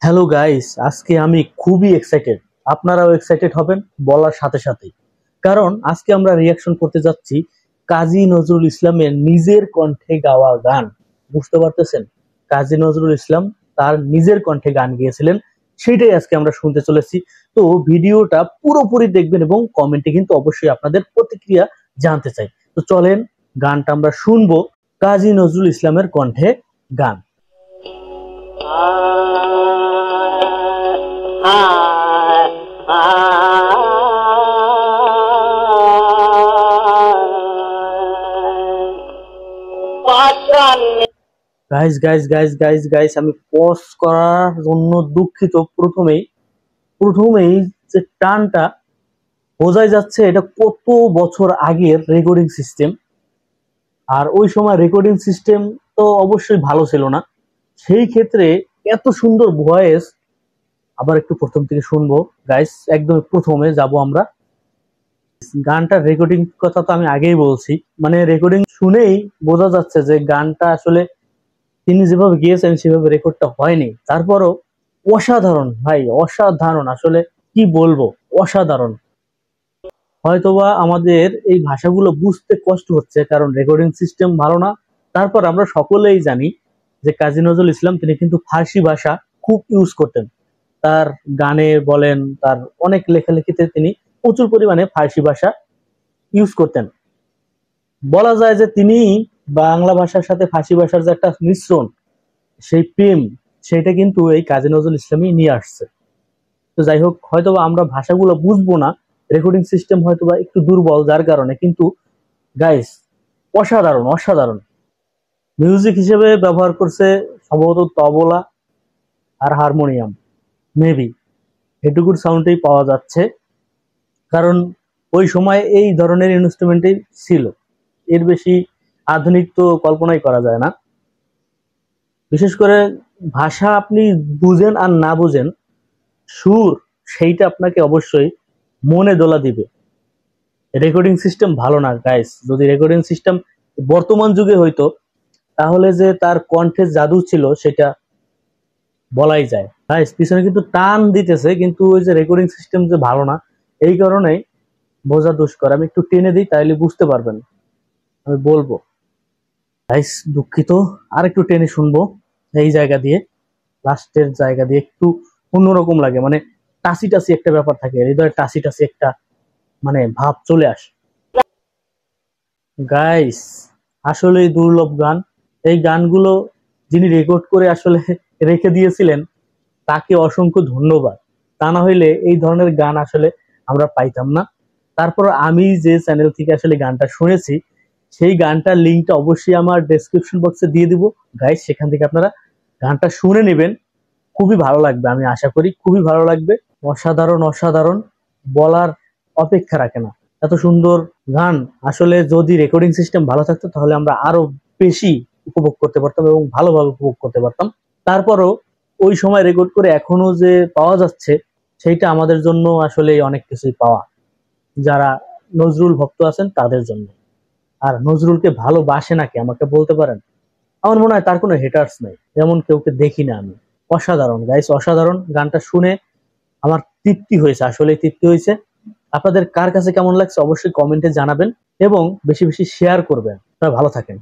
Hello guys, আজকে আমি খুবই এক্সাইটেড। আপনারাও এক্সাইটেড হবেন বলার সাথে সাথেই, কারণ আজকে আমরা রিয়াকশন করতে যাচ্ছি কাজী নজরুল ইসলামের নিজের কণ্ঠে গাওয়া গান। বুঝতে পারতেছেন, কাজী নজরুল ইসলাম তার নিজের কণ্ঠে গান গেয়েছিলেন, সেটাই আজকে আমরা শুনতে চলেছি। তো ভিডিওটা পুরোপুরি দেখবেন এবং কমেন্টে কিন্তু অবশ্যই আপনাদের প্রতিক্রিয়া জানতে চাই। তো চলেন গানটা আমরা শুনবো, কাজী নজরুল ইসলামের কণ্ঠে গান। Guys guys guys guys guys আমি পজ করার জন্য দুঃখিত। প্রথমেই যে টানটা বোঝাই যাচ্ছে এটা কত বছর আগের রেকর্ডিং সিস্টেম। আর ওই সময় রেকর্ডিং সিস্টেম তো অবশ্যই ভালো ছিল না, সেই ক্ষেত্রে এত সুন্দর ভয়েস। আবার একটু প্রথম থেকে শুনবো গাইস, একদম প্রথমে যাব আমরা। গানটার রেকর্ডিং কথা তো আমি আগেই বলছি, মানে রেকর্ডিং শুনেই বোঝা যাচ্ছে যে গানটা আসলে তিনি যেভাবে গিয়েছেন সেভাবে রেকর্ডটা হয়নি। তারপরও অসাধারণ ভাই, অসাধারণ, আসলে কি বলবো, অসাধারণ। হয়তোবা আমাদের এই ভাষাগুলো বুঝতে কষ্ট হচ্ছে কারণ রেকর্ডিং সিস্টেম ভালো না। তারপর আমরা সকলেই জানি যে কাজী নজরুল ইসলাম তিনি কিন্তু ফার্সি ভাষা খুব ইউজ করতেন। তার গানে বলেন, তার অনেক লেখালেখিতে তিনি প্রচুর পরিমাণে ফার্সি ভাষা ইউজ করতেন। বলা যায় যে তিনি বাংলা ভাষার সাথে ফার্সি ভাষার যে একটা মিশ্রণ, সেই প্রেম, সেটা কিন্তু এই কাজী নজরুল ইসলামই নিয়ে আসছে। তো যাই হোক, হয়তোবা আমরা ভাষাগুলো বুঝবো না, রেকর্ডিং সিস্টেম হয়তোবা একটু দুর্বল যার কারণে, কিন্তু গাইস অসাধারণ অসাধারণ। মিউজিক হিসেবে ব্যবহার করছে সম্ভবত তবলা আর হারমোনিয়াম, মেবি এটুকুর সাউন্ডেই পাওয়া যাচ্ছে, কারণ ওই সময় এই ধরনের ইনস্ট্রুমেন্টই ছিল। এর বেশি আধুনিক তো কল্পনাই করা যায় না। বিশেষ করে ভাষা আপনি বুঝেন আর না বুঝেন, সুর সেইটা আপনাকে অবশ্যই মনে দোলা দিবে। রেকর্ডিং সিস্টেম ভালো না গাইস, যদি রেকর্ডিং সিস্টেম বর্তমান যুগে হইতো তাহলে যে তার কণ্ঠে জাদু ছিল সেটা বলাই যায়। গাইস পিছনে কিন্তু টান দিতেছে, কিন্তু ওই যে রেকর্ডিং সিস্টেম যে ভালো না, এই কারণেই বোঝা দুষ্কর। আমি একটু টেনে দিই তাহলে বুঝতে পারবেন আমি বলবো। গাইস দুঃখিত, আর একটু টেনে শুনবো। এই জায়গা দিয়ে, লাস্টের জায়গা দিয়ে একটু অন্যরকম লাগে, মানে টাসি টাসি একটা ব্যাপার থাকে, হৃদয়ের টাসি টাসি একটা মানে ভাব চলে আসে। গাইস আসলেই দুর্লভ গান। এই গানগুলো যিনি রেকর্ড করে আসলে রেখে দিয়েছিলেন তাকে অসংখ্য ধন্যবাদ। তা না হইলে এই ধরনের গান আসলে আমরা পাইতাম না। তারপর আমি যে চ্যানেল থেকে আসলে গানটা শুনেছি, সেই গানটার লিঙ্কটা অবশ্যই আমার ডেসক্রিপশন বক্সে দিয়ে দিব গাইস, সেখান থেকে আপনারা গানটা শুনে নেবেন। খুবই ভালো লাগবে, আমি আশা করি খুবই ভালো লাগবে। অসাধারণ অসাধারণ, বলার অপেক্ষা রাখে না। এত সুন্দর গান আসলে যদি রেকর্ডিং সিস্টেম ভালো থাকতো তাহলে আমরা আরো বেশি উপভোগ করতে পারতাম এবং ভালোভাবে উপভোগ করতে পারতাম। তারপরও ওই সময় রেকর্ড করে এখনো যে পাওয়া যাচ্ছে, সেইটা আমাদের জন্য আসলে অনেক কিছুই পাওয়া, যারা নজরুল ভক্ত আছেন তাদের জন্য। আর নজরুলকে ভালোবাসে নাকি আমাকে বলতে পারেন? আমার মনে হয় তার কোনো হেটার্স নাই, এমন কেউকে দেখি না আমি। অসাধারণ গাইস, অসাধারণ। গানটা শুনে আমার তৃপ্তি হয়েছে, আসলে তৃপ্তি হয়েছে। আপনাদের কার কাছে কেমন লাগছে অবশ্যই কমেন্টে জানাবেন এবং বেশি বেশি শেয়ার করবেন। আপনারা ভালো থাকেন।